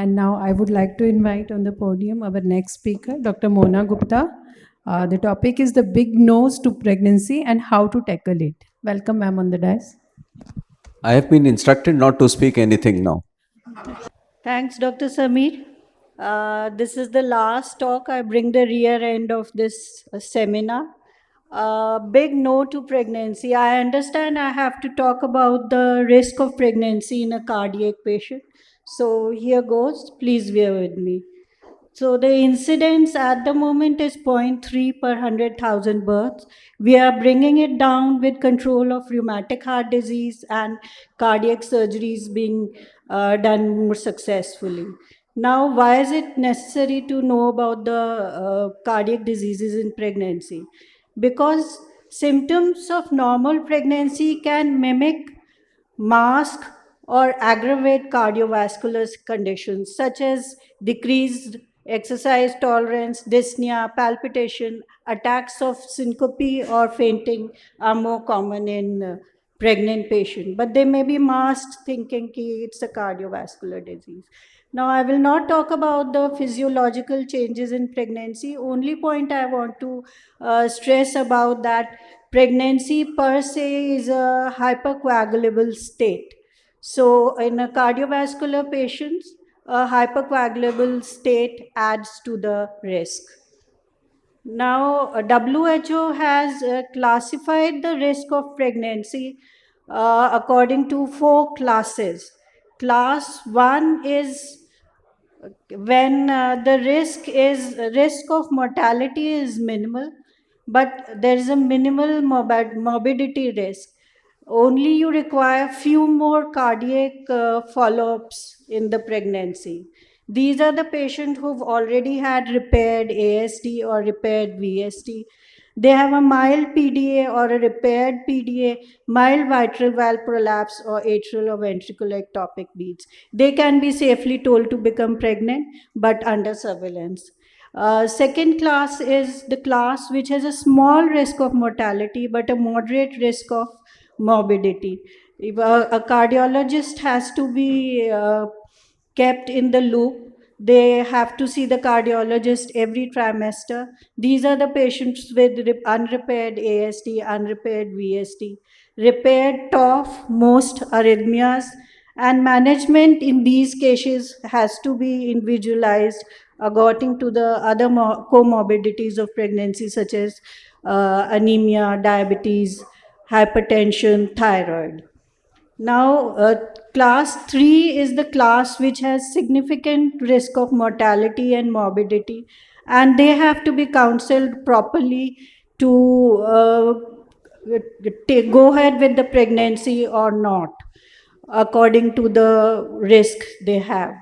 And now I would like to invite on the podium our next speaker, Dr. Mona Gupta. The topic is the big nose to pregnancy and how to tackle it. Welcome, ma'am, on the dais. I have been instructed not to speak anything now. Thanks, Dr. Samir. This is the last talk. I bring the rear end of this seminar. Big no to pregnancy. I understand I have to talk about the risk of pregnancy in a cardiac patient. So here goes. Please bear with me. So the incidence at the moment is 0.3 per 100,000 births. We are bringing it down with control of rheumatic heart disease and cardiac surgeries being done more successfully. Now, why is it necessary to know about the cardiac diseases in pregnancy? Because symptoms of normal pregnancy can mimic, mask, or aggravate cardiovascular conditions such as decreased exercise tolerance, dyspnea, palpitation, attacks of syncope or fainting are more common in pregnant patients. But they may be masked thinking it's a cardiovascular disease. Now, I will not talk about the physiological changes in pregnancy. Only point I want to stress about that pregnancy per se is a hypercoagulable state. So, in a cardiovascular patients, a hypercoagulable state adds to the risk. Now, WHO has classified the risk of pregnancy according to 4 classes. Class 1 is when the risk of mortality is minimal, but there is a minimal morbidity risk. Only you require few more cardiac follow-ups in the pregnancy. These are the patients who've already had repaired ASD or repaired VSD. They have a mild PDA or a repaired PDA, mild mitral valve prolapse, or atrial or ventricular ectopic beats. They can be safely told to become pregnant, but under surveillance. Second class is the class which has a small risk of mortality, but a moderate risk of morbidity. If a cardiologist has to be kept in the loop. They have to see the cardiologist every trimester. These are the patients with unrepaired ASD, unrepaired VSD, repaired TOF, most arrhythmias, and management in these cases has to be individualized according to the other comorbidities of pregnancy, such as anemia, diabetes, hypertension, thyroid. Now, class 3 is the class which has significant risk of mortality and morbidity, and they have to be counseled properly to go ahead with the pregnancy or not, according to the risk they have.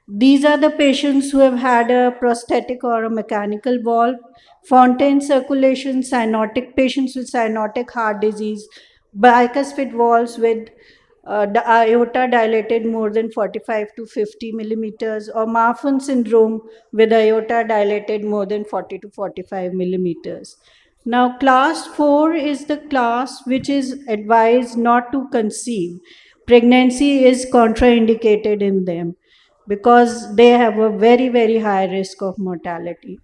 These are the patients who have had a prosthetic or a mechanical valve, Fontaine circulation, cyanotic patients with cyanotic heart disease, bicuspid valves with the aorta dilated more than 45 to 50 millimeters, or Marfan syndrome with aorta dilated more than 40 to 45 millimeters. Now, class 4 is the class which is advised not to conceive. Pregnancy is contraindicated in them because they have a very, very high risk of mortality.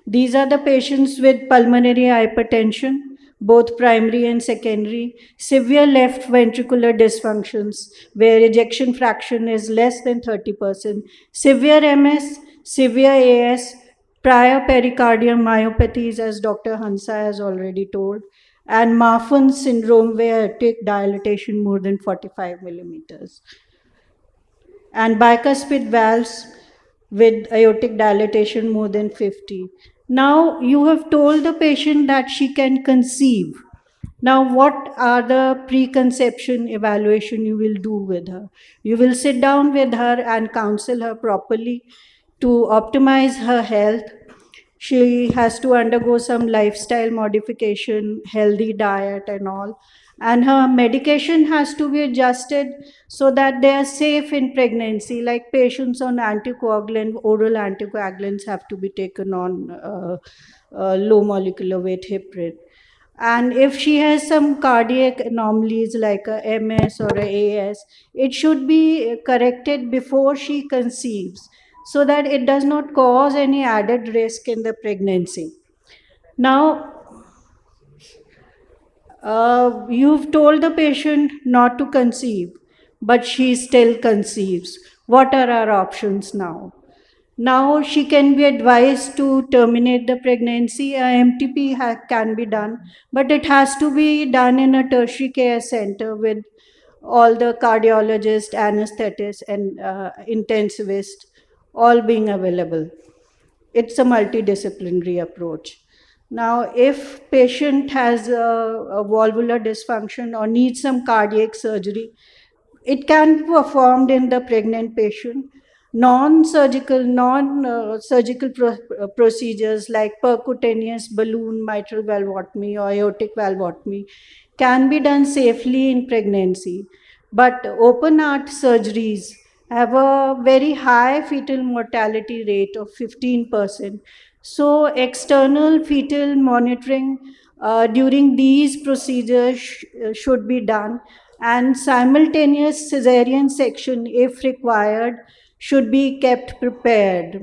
These are the patients with pulmonary hypertension, both primary and secondary, severe left ventricular dysfunctions where ejection fraction is less than 30%, severe MS, severe AS, prior pericardial myopathies, as Dr. Hansa has already told, and Marfan syndrome where aortic dilatation more than 45 millimeters, and bicuspid valves with aortic dilatation more than 50. Now you have told the patient that she can conceive. Now, what are the preconception evaluation you will do with her? You will sit down with her and counsel her properly to optimize her health. She has to undergo some lifestyle modification, healthy diet, and all. And her medication has to be adjusted so that they are safe in pregnancy. Like patients on anticoagulant, oral anticoagulants have to be taken on low molecular weight heparin. And if she has some cardiac anomalies like a MS or a AS, it should be corrected before she conceives so that it does not cause any added risk in the pregnancy. Now, you've told the patient not to conceive, but she still conceives. What are our options now? Now she can be advised to terminate the pregnancy. A MTP can be done, but it has to be done in a tertiary care center with all the cardiologists, anesthetists, and intensivists all being available. It's a multidisciplinary approach. Now, if patient has a valvular dysfunction or needs some cardiac surgery, it can be performed in the pregnant patient. Non-surgical procedures like percutaneous balloon mitral valvotomy or aortic valvotomy can be done safely in pregnancy. But open heart surgeries have a very high fetal mortality rate of 15%. So, external fetal monitoring during these procedures should be done, and simultaneous cesarean section, if required, should be kept prepared.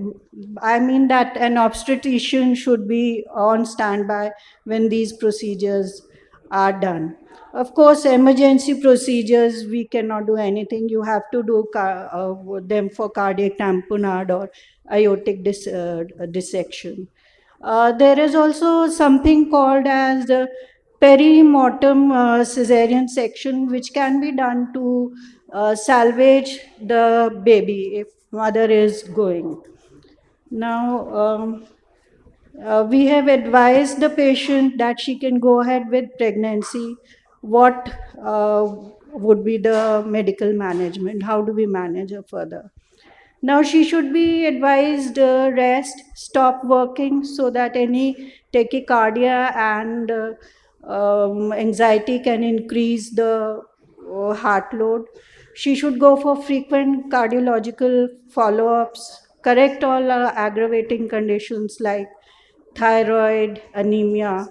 I mean that an obstetrician should be on standby when these procedures are done. Of course, emergency procedures, we cannot do anything. You have to do them for cardiac tamponade or aortic dissection. There is also something called as the perimortem cesarean section, which can be done to salvage the baby if mother is going. Now, we have advised the patient that she can go ahead with pregnancy. What would be the medical management? How do we manage her further? Now she should be advised rest, stop working so that any tachycardia and anxiety can increase the heart load. She should go for frequent cardiological follow-ups, correct all aggravating conditions like thyroid, anemia,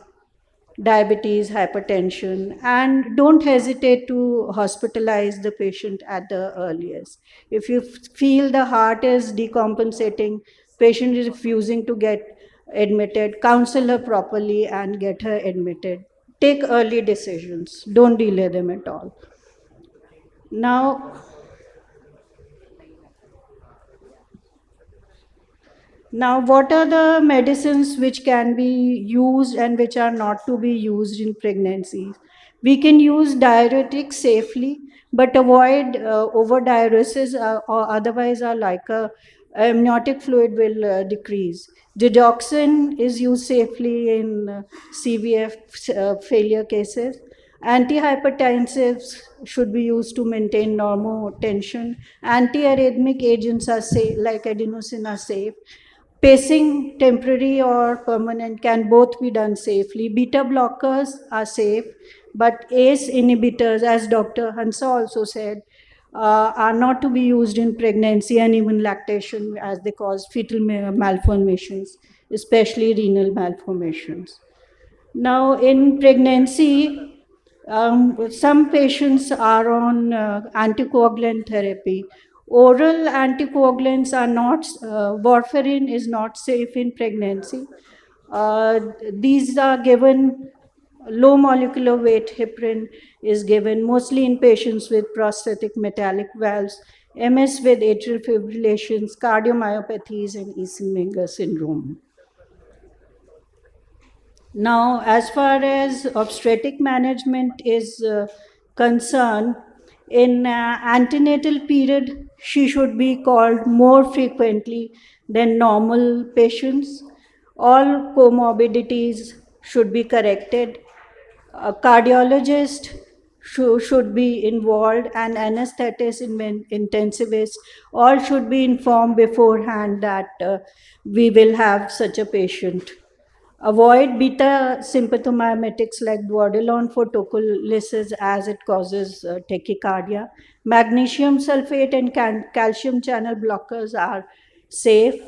diabetes, hypertension, and don't hesitate to hospitalize the patient at the earliest. If you feel the heart is decompensating, patient is refusing to get admitted, counsel her properly and get her admitted. Take early decisions, don't delay them at all. Now, what are the medicines which can be used and which are not to be used in pregnancies? We can use diuretics safely, but avoid over-diuresis or otherwise our like amniotic fluid will decrease. Digoxin is used safely in CVF failure cases. Antihypertensives should be used to maintain normal tension. Antiarrhythmic agents are safe, like adenosine are safe. Pacing, temporary or permanent, can both be done safely. Beta blockers are safe, but ACE inhibitors, as Dr. Hansa also said, are not to be used in pregnancy and even lactation as they cause fetal malformations, especially renal malformations. Now, in pregnancy, some patients are on anticoagulant therapy. Oral anticoagulants are not, warfarin is not safe in pregnancy. These are given, low molecular weight heparin is given mostly in patients with prosthetic metallic valves, MS with atrial fibrillations, cardiomyopathies, and Eisenmenger syndrome. Now, as far as obstetric management is concerned, in antenatal period, she should be called more frequently than normal patients. All comorbidities should be corrected. A cardiologist should be involved, and anesthetists, intensivists, all should be informed beforehand that we will have such a patient. Avoid beta sympathomimetics like duodenone for tocolysis as it causes tachycardia. Magnesium sulfate and calcium channel blockers are safe.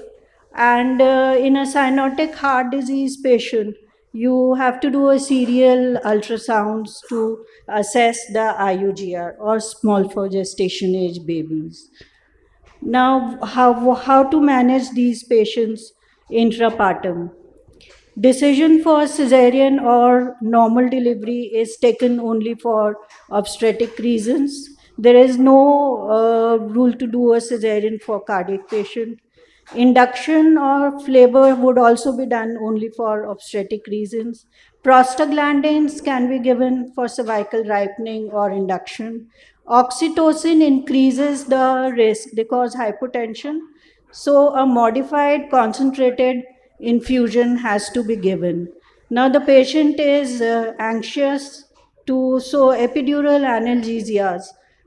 And in a cyanotic heart disease patient, you have to do a serial ultrasounds to assess the IUGR or small for gestation age babies. Now, how to manage these patients intrapartum? Decision for cesarean or normal delivery is taken only for obstetric reasons. There is no rule to do a cesarean for cardiac patient. Induction or labor would also be done only for obstetric reasons. Prostaglandins can be given for cervical ripening or induction. Oxytocin increases the risk, they cause hypotension. So a modified concentrated infusion has to be given. Now the patient is anxious so epidural analgesias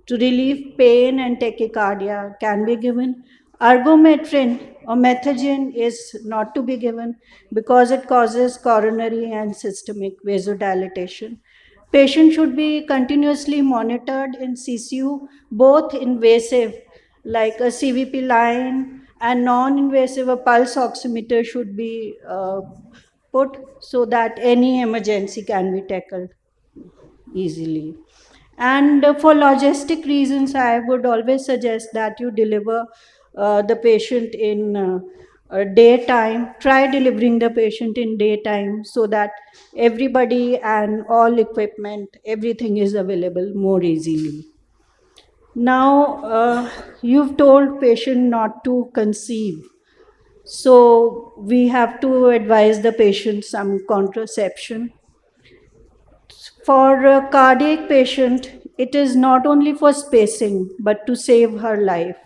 to relieve pain and tachycardia can be given. Ergometrin or methogen is not to be given because it causes coronary and systemic vasodilatation. Patient should be continuously monitored in CCU, both invasive like a CVP line and non-invasive, a pulse oximeter should be put so that any emergency can be tackled easily. And for logistic reasons, I would always suggest that you deliver the patient in daytime. Try delivering the patient in daytime so that everybody and all equipment, everything is available more easily. Now, you've told patient not to conceive. So we have to advise the patient some contraception. For a cardiac patient, it is not only for spacing, but to save her life.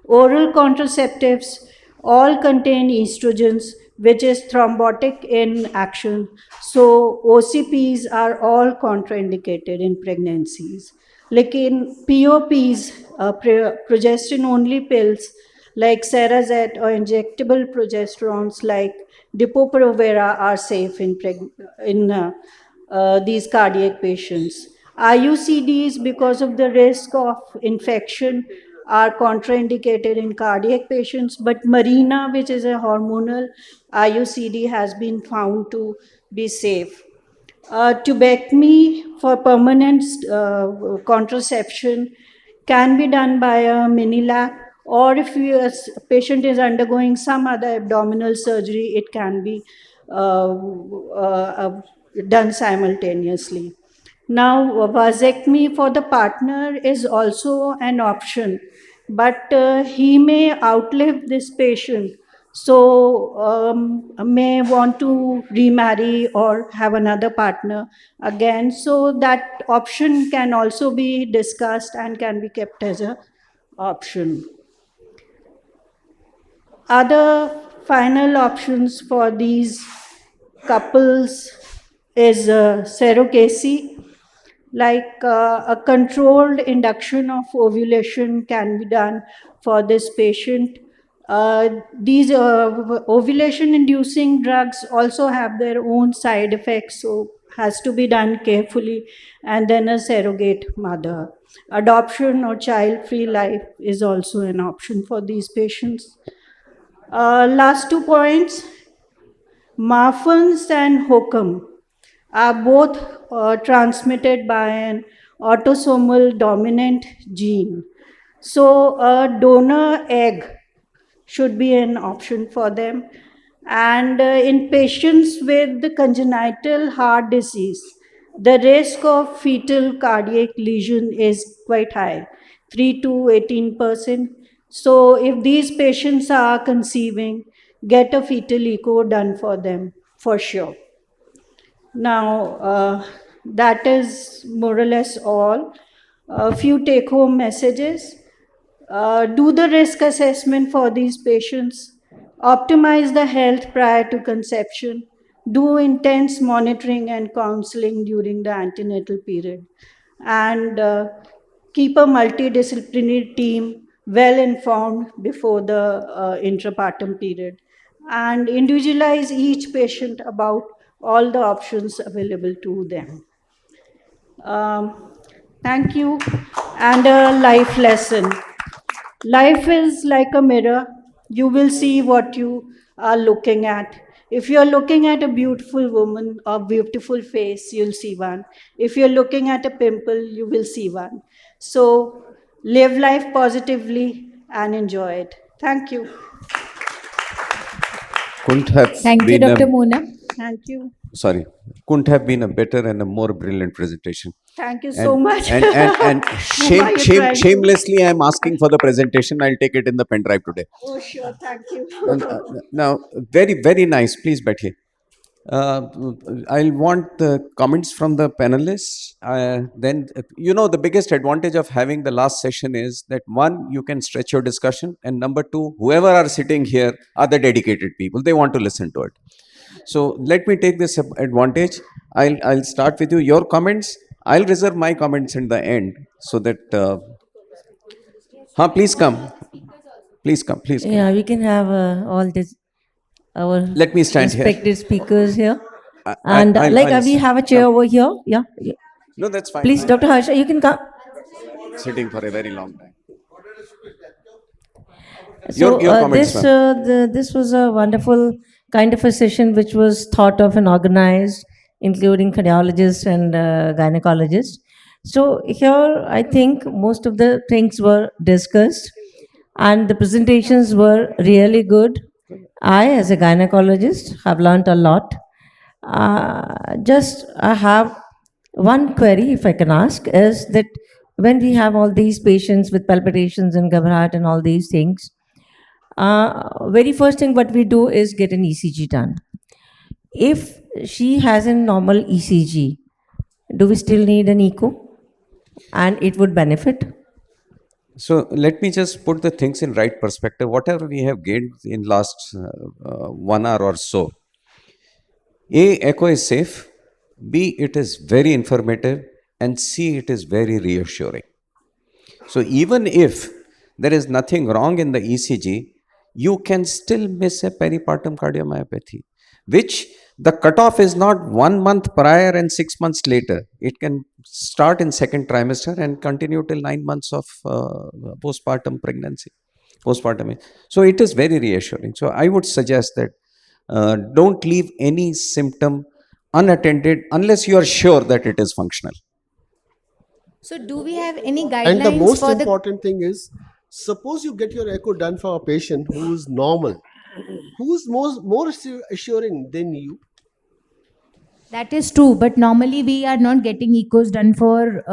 Oral contraceptives all contain estrogens, which is thrombotic in action. So OCPs are all contraindicated in pregnancies. Like in POPs, progesterone-only pills like Cerazette or injectable progesterones like Depo-Provera are safe in these cardiac patients. IUCDs, because of the risk of infection, are contraindicated in cardiac patients, but Mirena, which is a hormonal IUCD, has been found to be safe. Tubectomy for permanent contraception can be done by a Minilac, or if a patient is undergoing some other abdominal surgery, it can be done simultaneously. Now, vasectomy for the partner is also an option, but he may outlive this patient, so may want to remarry or have another partner again. So that option can also be discussed and can be kept as an option. Other final options for these couples is surrogacy, like a controlled induction of ovulation can be done for this patient. These ovulation inducing drugs also have their own side effects, so has to be done carefully, and then a surrogate mother. Adoption or child-free life is also an option for these patients. Last 2 points. Marfan's and Hokum are both transmitted by an autosomal dominant gene. So a donor egg should be an option for them. And in patients with the congenital heart disease, the risk of fetal cardiac lesion is quite high, 3 to 18%. So if these patients are conceiving, get a fetal echo done for them for sure. Now, that is more or less all. A few take-home messages. Do the risk assessment for these patients. Optimize the health prior to conception. Do intense monitoring and counseling during the antenatal period. And keep a multidisciplinary team well informed before the intrapartum period. And individualize each patient about all the options available to them. Thank you. And a life lesson. Life is like a mirror. You will see what you are looking at. If you're looking at a beautiful woman or beautiful face, you'll see one. If you're looking at a pimple, you will see one. So live life positively and enjoy it. Thank you. Couldn't have Thank you, been Dr. a, Mona. Thank you. sorry, couldn't have been a better and a more brilliant presentation. Thank you so much. And Whom are you trying to- shamelessly, I'm asking for the presentation. I'll take it in the pen drive today. Oh, sure. Thank you. Now, very, very nice. Please, Betty. I'll want the comments from the panelists. The biggest advantage of having the last session is that one, you can stretch your discussion, and number two, whoever are sitting here are the dedicated people. They want to listen to it. So let me take this advantage. I'll start with you. Your comments. I'll reserve my comments in the end so that. Please come. Please come. Please come. Yeah, we can have all this our Let me stand here. respected speakers here, I- and I'll we have a chair over here. Yeah, yeah. No, that's fine. Please, Dr. Harsha, you can come. Sitting for a very long time. So Your comments, this was a wonderful kind of a session which was thought of and organized, including cardiologists and gynecologists. So here, I think most of the things were discussed, and the presentations were really good. I, as a gynecologist, have learned a lot. I have one query, if I can ask, is that when we have all these patients with palpitations and ghabrat and all these things, very first thing what we do is get an ECG done. If she has a normal ECG, do we still need an echo? And it would benefit. So let me just put the things in right perspective. Whatever we have gained in last 1 hour or so, A, echo is safe. B, it is very informative. And C, it is very reassuring. So even if there is nothing wrong in the ECG, you can still miss a peripartum cardiomyopathy, which the cutoff is not 1 month prior and 6 months later. It can start in second trimester and continue till 9 months of postpartum pregnancy. So it is very reassuring. So I would suggest that don't leave any symptom unattended unless you are sure that it is functional. So, do we have any And the guidelines most for the? important thing is, suppose you get your echo done for a patient who is normal, who's more assuring than you. That is true, but normally we are not getting echos done for,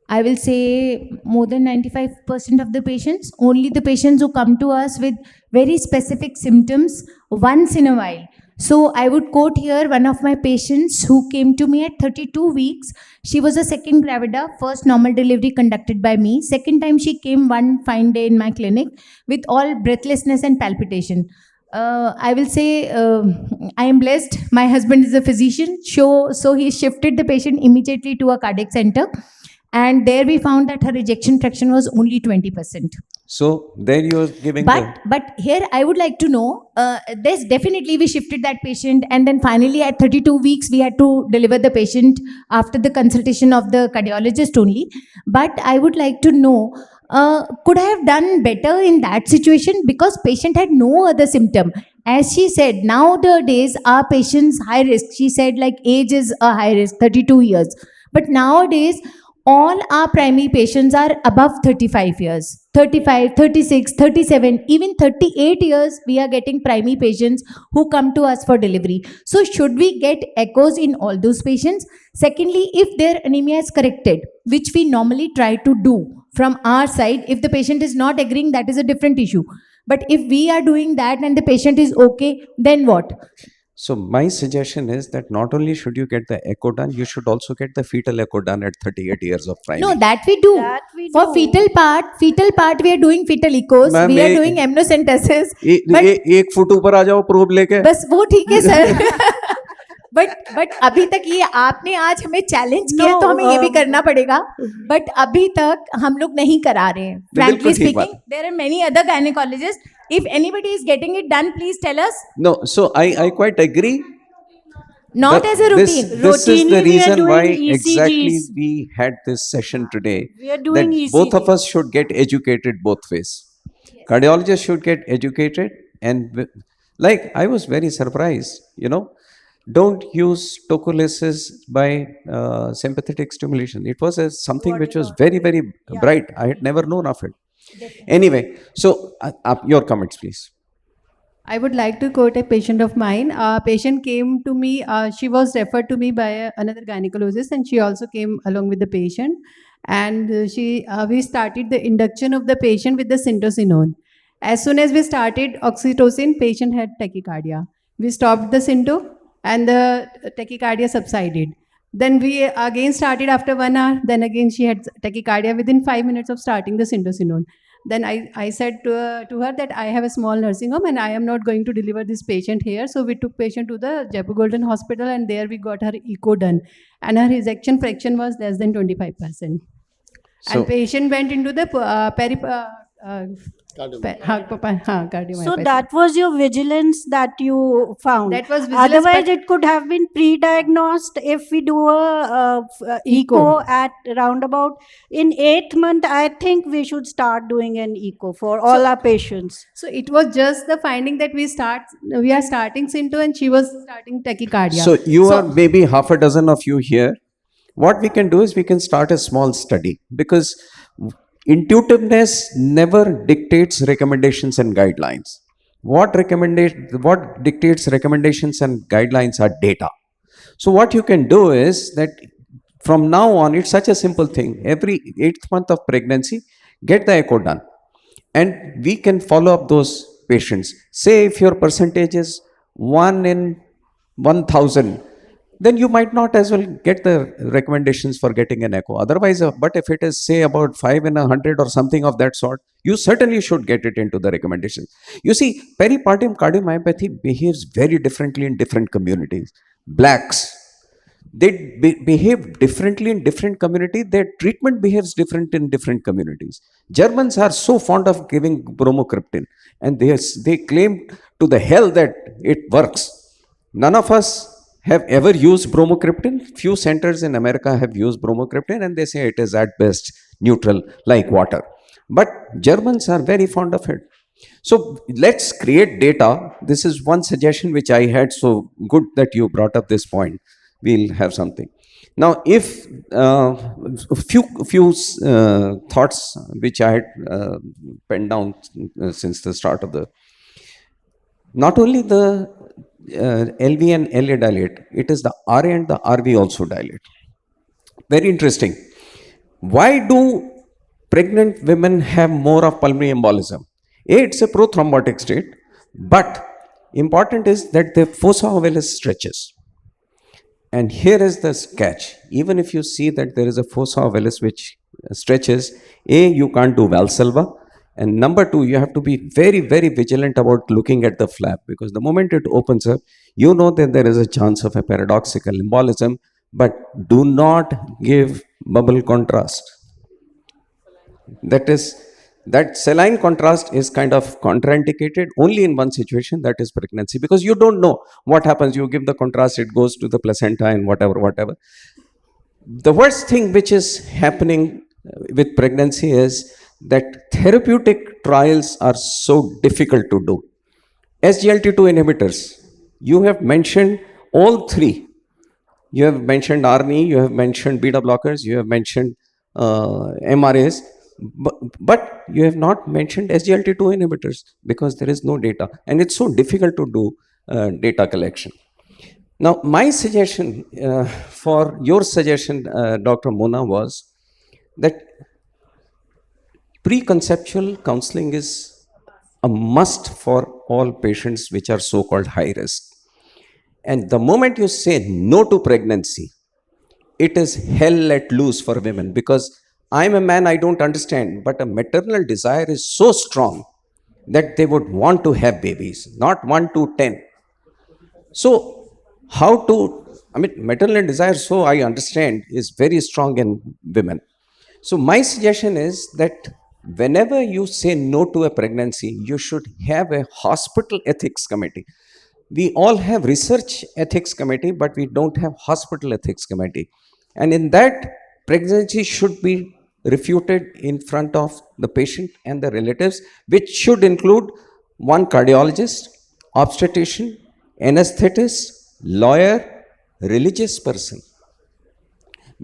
I will say, more than 95% of the patients. Only the patients who come to us with very specific symptoms once in a while. So I would quote here one of my patients who came to me at 32 weeks. She was a second gravida, first normal delivery conducted by me. Second time she came one fine day in my clinic with all breathlessness and palpitation. I will say I am blessed. My husband is a physician, so he shifted the patient immediately to a cardiac center. And there we found that her ejection fraction was only 20%. So there you are giving But here I would like to know, there's definitely we shifted that patient, and then finally at 32 weeks we had to deliver the patient after the consultation of the cardiologist only. But I would like to know, could I have done better in that situation because patient had no other symptom? As she said, nowadays our patients high risk. She said like age is a high risk, 32 years. But nowadays all our primary patients are above 35 years, 35, 36, 37, even 38 years, we are getting primary patients who come to us for delivery. So should we get echoes in all those patients? Secondly, if their anemia is corrected, which we normally try to do from our side, if the patient is not agreeing, that is a different issue. But if we are doing that and the patient is okay, then what? So my suggestion is that not only should you get the echo done, you should also get the fetal echo done at 38 years of primary. No, that we do. That we For do. fetal part, we are doing fetal echoes, Ma'am, we are एक- doing amniocentesis. A- But ए- एक foot ऊपर आ जाओ probe लेके. बस वो ठीक है sir. But अभी तक ये आपने आज हमें चैलेंज किया No, तो हमें ये भी करना पड़ेगा. बट अभी तक हम लोग नहीं करा रहे हैं. बिल्कुल Frankly ठीक बात. speaking, there are many other gynecologists. If anybody is getting it done, please tell us. No, so I quite agree. Not But as a routine. This is the Routinely we are reason doing why ECGs. exactly we had this session today. We are doing that both of ECGs. us should get educated both ways. Cardiologists should get educated, and Like, I was very surprised, don't use tocolysis by sympathetic stimulation. It was something which was very, very bright. I had never known of it. Anyway, so your comments, please. I would like to quote a patient of mine. A patient came to me, she was referred to me by another gynecologist, and she also came along with the patient. And we started the induction of the patient with the syntocinon. As soon as we started oxytocin, patient had tachycardia. We stopped the synto, and the tachycardia subsided. Then we again started after 1 hour. Then again she had tachycardia within 5 minutes of starting the syntocinon. Then I said to her that I have a small nursing home and I am not going to deliver this patient here. So we took patient to the Jaipur Golden Hospital, and there we got her echo done. And her ejection fraction was less than 25%. So, And patient went into the Cardiomyopathy. cardiomyopathy. So that was your vigilance that you found. That was vigilance, Otherwise, but- it could have been pre-diagnosed if we do a echo at roundabout in 8th month. I think we should start doing an echo for all our patients. So it was just the finding that we are starting Synto and she was starting tachycardia. so you are maybe half a dozen of you here. What we can do is we can start a small study, because intuitiveness never dictates recommendations and guidelines. What dictates recommendations and guidelines are data. So what you can do is that from now on, it's such a simple thing. Every 8th month of pregnancy, get the echo done. And we can follow up those patients. Say if your percentage is 1 in 1,000, then you might not as well get the recommendations for getting an echo. Otherwise, but if it is say about 5 in 100 or something of that sort, you certainly should get it into the recommendations. You see, peripartum cardiomyopathy behaves very differently in different communities. Blacks, they behave differently in different communities. Their treatment behaves different in different communities. Germans are so fond of giving bromocriptine, and they claim to the hell that it works. None of us have ever used bromocriptine. Few centers in America have used bromocriptine, and they say it is at best neutral like water. But Germans are very fond of it. So let's create data. This is one suggestion which I had. So good that you brought up this point. We'll have something. Now, if a few thoughts which I had penned down since the start of the, not only the LV and LA dilate, it is the RA and the RV also dilate. Very interesting. Why do pregnant women have more of pulmonary embolism? It's a prothrombotic state, but important is that the fossa ovalis stretches. And here is the catch. Even if you see that there is a fossa ovalis which stretches, you can't do Valsalva. And number two, you have to be very, very vigilant about looking at the flap, because the moment it opens up, you know that there is a chance of a paradoxical embolism, but do not give bubble contrast. That saline contrast is kind of contraindicated only in one situation, that is pregnancy, because you don't know what happens. You give the contrast, it goes to the placenta and whatever. The worst thing which is happening with pregnancy is that therapeutic trials are so difficult to do. SGLT2 inhibitors, you have mentioned all three. You have mentioned ARNI, you have mentioned beta blockers, you have mentioned MRAs, but you have not mentioned SGLT2 inhibitors because there is no data, and it's so difficult to do data collection. Now, my suggestion for your suggestion, Dr. Mona, was that preconceptual counseling is a must for all patients which are so-called high risk. And the moment you say no to pregnancy, it is hell let loose for women, because I'm a man, I don't understand, but a maternal desire is so strong that they would want to have babies, not 1 to 10. So maternal desire, so I understand, is very strong in women. So my suggestion is that whenever you say no to a pregnancy, you should have a hospital ethics committee. We all have research ethics committee, but we don't have hospital ethics committee. And in that, pregnancy should be refuted in front of the patient and the relatives, which should include one cardiologist obstetrician, anesthetist, lawyer, religious person.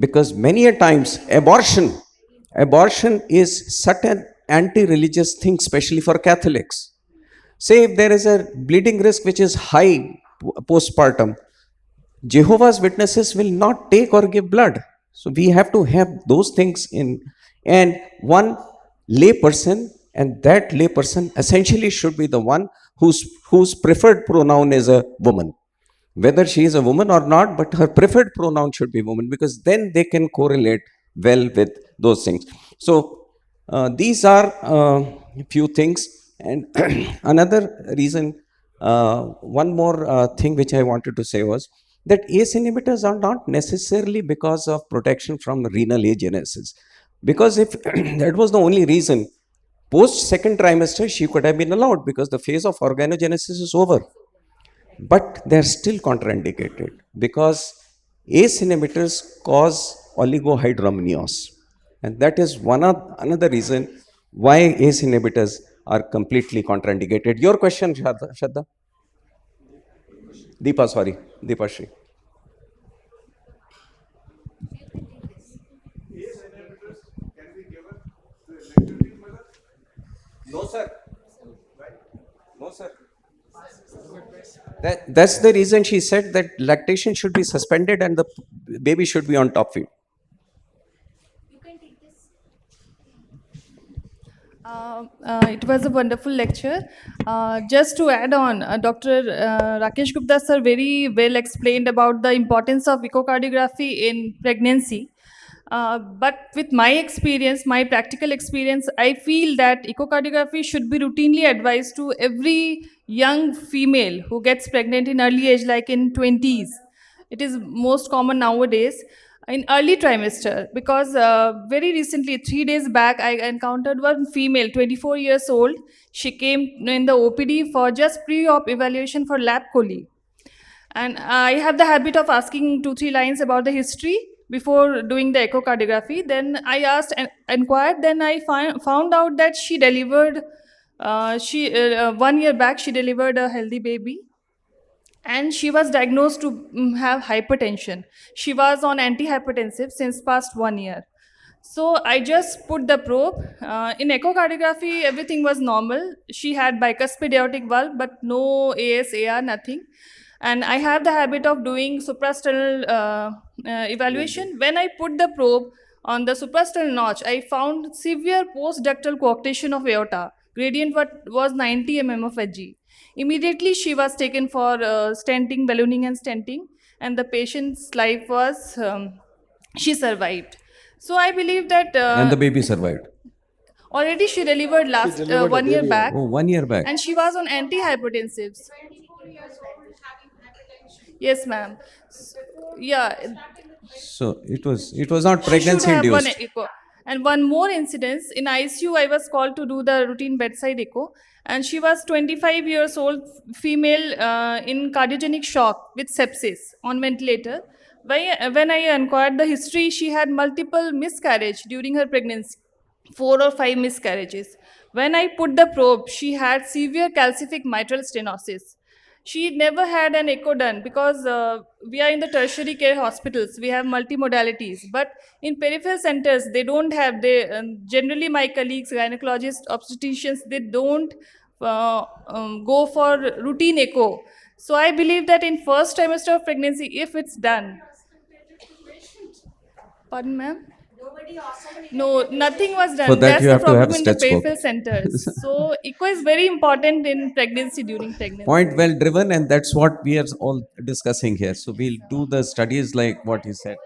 Because many a times abortion is such an anti-religious thing, especially for Catholics. Say if there is a bleeding risk which is high postpartum, Jehovah's Witnesses will not take or give blood. So we have to have those things in, and one lay person, and that lay person essentially should be the one whose preferred pronoun is a woman. Whether she is a woman or not, but her preferred pronoun should be woman, because then they can correlate well with those things. So these are few things. And another reason, one more thing which I wanted to say was that ACE inhibitors are not necessarily because of protection from renal agenesis. Because if that was the only reason, post second trimester she could have been allowed, because the phase of organogenesis is over. But they are still contraindicated because ACE inhibitors cause oligohydramnios, and that is another reason why ACE inhibitors are completely contraindicated. Your question, Shraddha? Deepa Shri. No, sir. No, sir. That's the reason she said that lactation should be suspended and the baby should be on top feed. It was a wonderful lecture. Just to add on, Dr. Rakesh Gupta sir very well explained about the importance of echocardiography in pregnancy. But with my experience, my practical experience, I feel that echocardiography should be routinely advised to every young female who gets pregnant in early age, like in 20s. It is most common nowadays in early trimester, because very recently, 3 days back, I encountered one female, 24 years old. She came in the OPD for just pre-op evaluation for lap chole. And I have the habit of asking 2-3 lines about the history before doing the echocardiography. Then I asked and inquired. Then I found out that she delivered, 1 year back, she delivered a healthy baby. And she was diagnosed to have hypertension. She was on antihypertensive since past 1 year. So I just put the probe. In echocardiography, everything was normal. She had bicuspid aortic valve, but no AS, AR, nothing. And I have the habit of doing suprasternal evaluation. When I put the probe on the suprasternal notch, I found severe postductal coarctation of aorta. Gradient was 90 mm of Hg. Immediately, she was taken for stenting, ballooning and stenting, and the patient's life was, she survived. So I believe that... and the baby survived. Already she delivered last delivered a 1 year baby. back. Oh, 1 year back. And she was on antihypertensives. Yes, ma'am. Yeah. So it was not She should pregnancy have one induced. echo. And one more incidence, in ICU, I was called to do the routine bedside echo. And she was 25 years old, female in cardiogenic shock with sepsis on ventilator. When I inquired the history, she had multiple miscarriage during her pregnancy, 4 or 5 miscarriages. When I put the probe, she had severe calcific mitral stenosis. She never had an echo done because we are in the tertiary care hospitals. We have multimodalities. But in peripheral centers, they don't have. Generally, my colleagues, gynecologists, obstetricians, they don't go for routine echo. So I believe that in first trimester of pregnancy, if it's done. Pardon, ma'am? No, nothing was done. For that That's you the have to have problem in the stethoscope. peripheral centers. So echo is very important in pregnancy, during pregnancy. Point well driven, and that's what we are all discussing here. So we'll do the studies like what you said.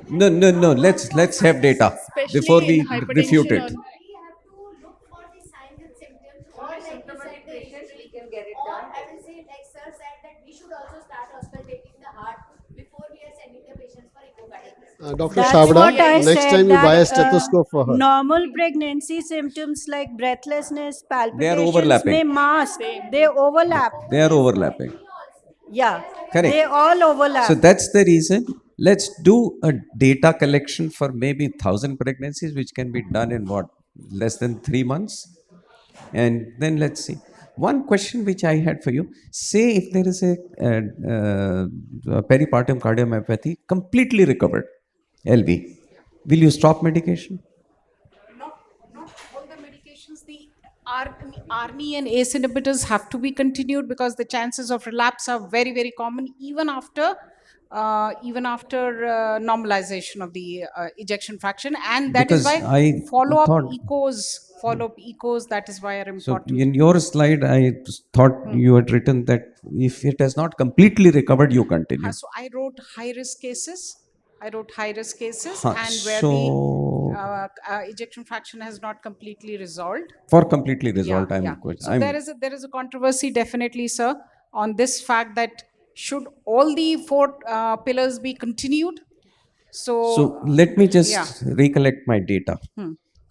No. Let's have data Especially before we in hypertension refute it. or- We have to look for the signs and symptoms, or like you said, the injury, or I will say, like sir said, that we should also start auscultating the heart before we are sending the patients for echocardiogram. Dr. That's Shabda, what I next said, time you buy a that, stethoscope for her. Normal pregnancy symptoms like breathlessness, palpitations overlapping. may mask. They overlap. They are overlapping. Yeah. Correct. They all overlap. So that's the reason. Let's do a data collection for maybe 1,000 pregnancies, which can be done in what, less than 3 months, and then let's see. One question which I had for you: say if there is a peripartum cardiomyopathy completely recovered, LV, will you stop medication? Not all the medications, the ARNI and ACE inhibitors have to be continued because the chances of relapse are very, very common even after normalization of the ejection fraction, and that is Because why I follow-up thought- ecos, that is why are So important. in your slide, I thought you had written that if it has not completely recovered, you continue. So I wrote high-risk cases. And where So the ejection fraction has not completely resolved. for completely resolved, So there is a controversy, definitely, sir, on this fact that should all the four pillars be continued? So let me just recollect my data.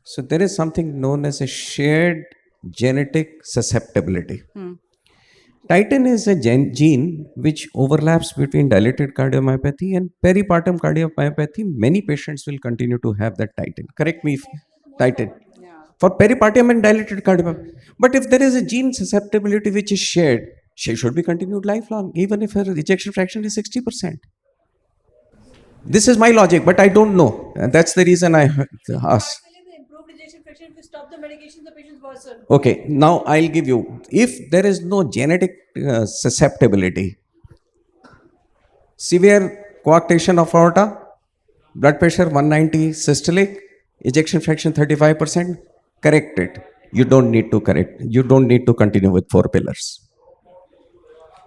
So there is something known as a shared genetic susceptibility. Titin is a gene which overlaps between dilated cardiomyopathy and peripartum cardiomyopathy. Many patients will continue to have that titin. Correct me if titin. For peripartum and dilated cardiomyopathy. But if there is a gene susceptibility which is shared, she should be continued lifelong, even if her ejection fraction is 60%. This is my logic, but I don't know. And that's the reason I asked. Okay, now I'll give you. If there is no genetic susceptibility, severe coarctation of aorta, blood pressure 190 systolic, ejection fraction 35%, correct it. You don't need to correct. You don't need to continue with four pillars.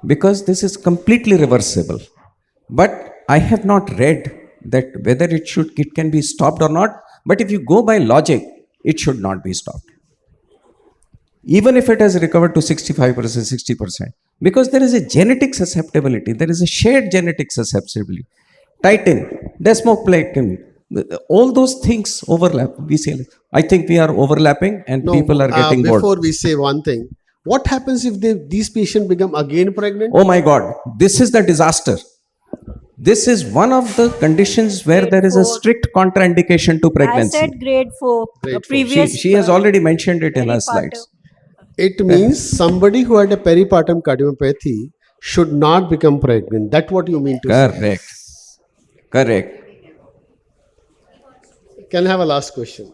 Because this is completely reversible. But I have not read that whether it can be stopped or not. But if you go by logic, it should not be stopped. Even if it has recovered to 65%, 60%. Because there is a genetic susceptibility. There is a shared genetic susceptibility. Titin, desmoplakin, all those things overlap. We say, I think we are overlapping and people are getting bored. Before we say one thing, what happens if these patients become again pregnant? Oh my God, this is the disaster. This is one of the conditions where there is a strict contraindication to pregnancy. I said grade 4. Previous. She has already mentioned it in her slides. It means somebody who had a peripartum cardiomyopathy should not become pregnant. That's what you mean to say. Correct. Can I have a last question?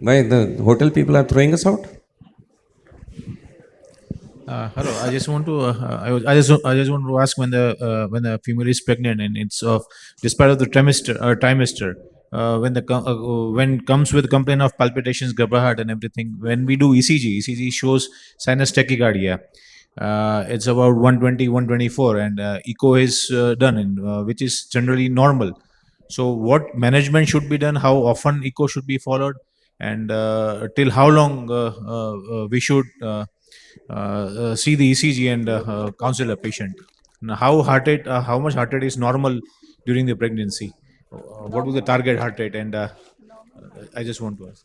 Why the hotel people are throwing us out? Hello. I just want to. I just want to ask when the female is pregnant and it's despite of the trimester, when comes with complaint of palpitations, Gabra and everything. When we do ECG shows sinus tachycardia. It's about 120, 124, and echo is done, which is generally normal. So, what management should be done? How often echo should be followed, and till how long we should see the ECG and counsel a patient? Now, how much heart rate is normal during the pregnancy? What was the target heart rate? And I just want to ask.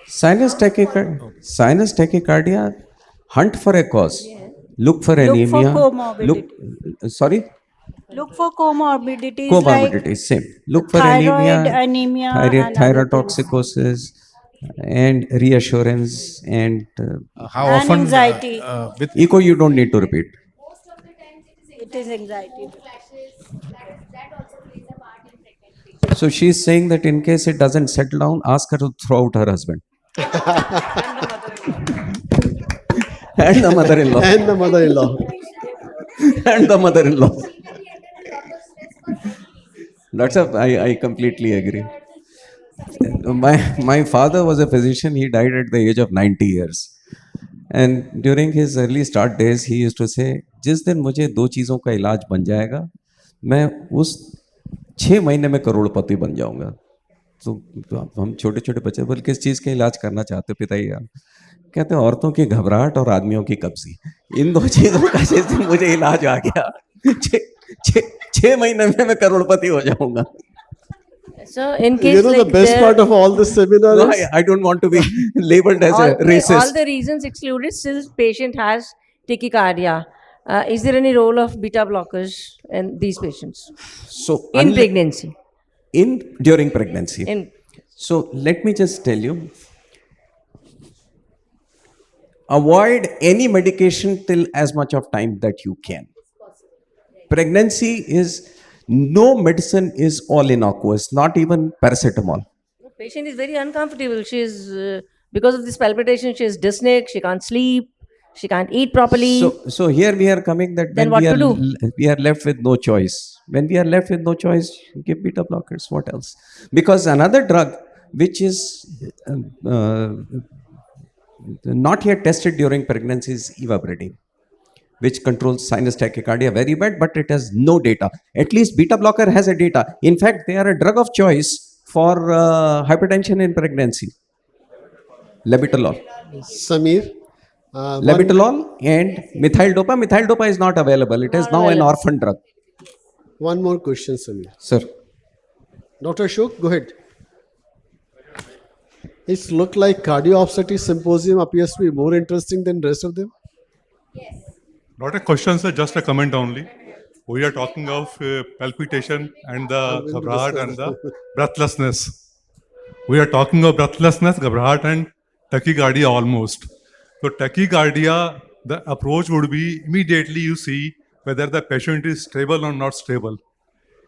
Sinus tachycardia, hunt for a cause. Look for anemia. Look for comorbidity. Sorry? Look for comorbidities. Comorbidities, like same. Look for thyroid, anemia, and other thyrotoxicosis, and reassurance, and how often anxiety. With echo you don't need to repeat. Most of the times It is anxiety. flashes, that also plays a part in pregnant patients. So she's saying that in case it doesn't settle down, ask her to throw out her husband. And the mother-in-law. And the mother-in-law. And the mother-in-law. I completely agree. My father was a physician. He died at the age of 90 years. And during his early start days, he used to say, जिस दिन मुझे दो चीज़ों का इलाज बन जाएगा, मैं उस 6 महीने में करोड़पति बन जाऊंगा. तो हम छोटे छोटे बच्चे बोल किस चीज़ का इलाज करना चाहते हो पिताजी आप? कहते हैं औरतों की घबराहट और आदमियों की कब्जी. इन दो चीज़ों का जिस दिन मुझे इलाज आ गया, 6 महीने में मैं करोड़पति हो जाऊंगा. So in case You know, like the best there- part of all this seminar No, is I don't want to be labeled as a all racist. the reasons excluded, still patient has tachycardia. Is there any role of beta blockers in these patients So in pregnancy? during pregnancy. In So let me just tell you, avoid any medication till as much of time that you can. Pregnancy is, no medicine is all innocuous, not even paracetamol. patient is very uncomfortable. She is because of this palpitation. She is dyspneic. She can't sleep. She can't eat properly. So here we are coming that Then when what to do? we are left with no choice. When we are left with no choice, give beta blockers. What else? Because another drug which is not yet tested during pregnancy is ivabradine, which controls sinus tachycardia very bad, but it has no data. At least beta blocker has a data. In fact, they are a drug of choice for hypertension in pregnancy. Labetalol. Samir. Labetalol and methyl dopa. Methyl dopa is not available. It is now an orphan drug. One more question, Samir. Sir. Dr. Ashok, go ahead. It's looked like cardio obstetrics symposium appears to be more interesting than rest of them. Not a question, sir, just a comment only. We are talking of palpitation and the ghabrahat and the breathlessness. We are talking of breathlessness, ghabrahat and tachycardia almost. So tachycardia, the approach would be immediately you see whether the patient is stable or not stable.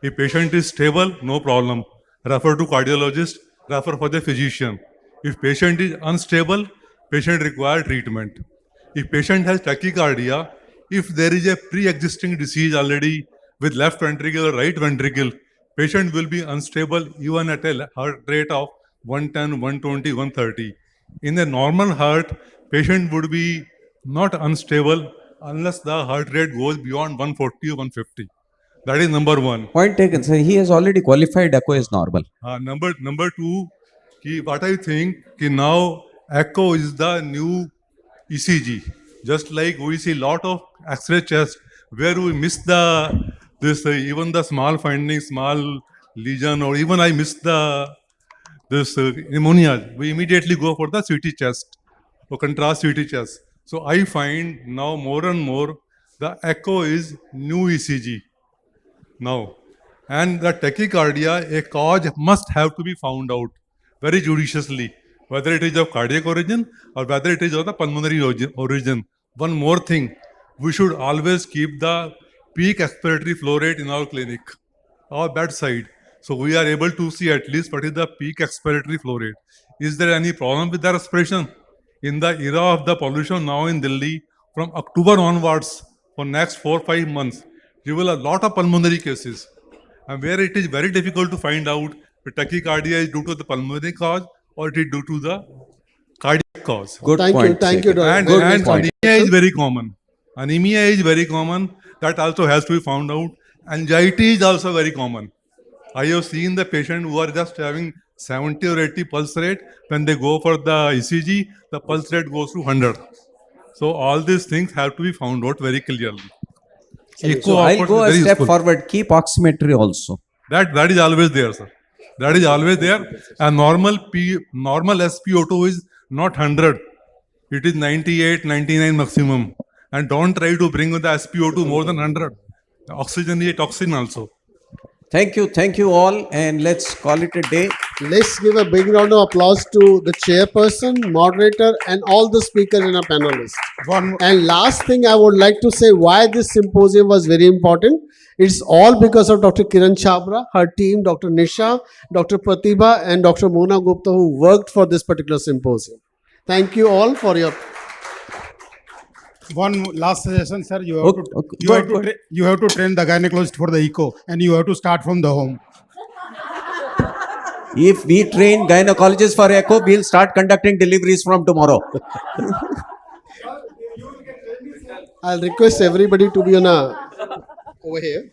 If patient is stable, no problem. Refer to cardiologist, refer for the physician. If patient is unstable, patient require treatment. If patient has tachycardia, if there is a pre-existing disease already with left ventricle or right ventricle, patient will be unstable even at a heart rate of 110, 120, 130. In a normal heart, patient would be not unstable unless the heart rate goes beyond 140 or 150. That is number one. Point taken, sir. He has already qualified echo as normal. Number two, what I think now echo is the new ECG. Just like we see lot of X-ray chest where we miss even the small findings, small lesion, or even I miss this pneumonia. We immediately go for the CT chest or contrast CT chest. So I find now more and more the echo is new ECG now. And the tachycardia, a cause must have to be found out very judiciously, whether it is of cardiac origin or whether it is of the pulmonary origin. One more thing, we should always keep the peak expiratory flow rate in our clinic, our bedside. So we are able to see at least what is the peak expiratory flow rate. Is there any problem with the respiration? In the era of the pollution now in Delhi, from October onwards, for next 4-5 months, you will have a lot of pulmonary cases. And where it is very difficult to find out the tachycardia is due to the pulmonary cause or it is due to the cardiac cause. Good Thank point. you, thank you, Dr. And, Good and point. anemia is very common. Anemia is very common. That also has to be found out. Anxiety is also very common. I have seen the patient who are just having 70 or 80 pulse rate. When they go for the ECG, the pulse rate goes to 100. So all these things have to be found out very clearly. So I'll go a step forward. Keep oximetry also. That is always there, sir. That is always there. And normal SpO2 is not 100. It is 98, 99 maximum. And don't try to bring the SpO2 more than 100. Oxygen is a toxin also. Thank you all, and let's call it a day. Let's give a big round of applause to the chairperson, moderator, and all the speakers and our panelists. And last thing I would like to say why this symposium was very important. It's all because of Dr. Kiran Chhabra, her team, Dr. Nisha, Dr. Pratibha, and Dr. Mona Gupta, who worked for this particular symposium. Thank you all for your... One last suggestion, sir. You have Okay, you have to train the gynecologist for the echo, and you have to start from the home. If we train gynecologists for echo, we'll start conducting deliveries from tomorrow. I'll request everybody to be on over here.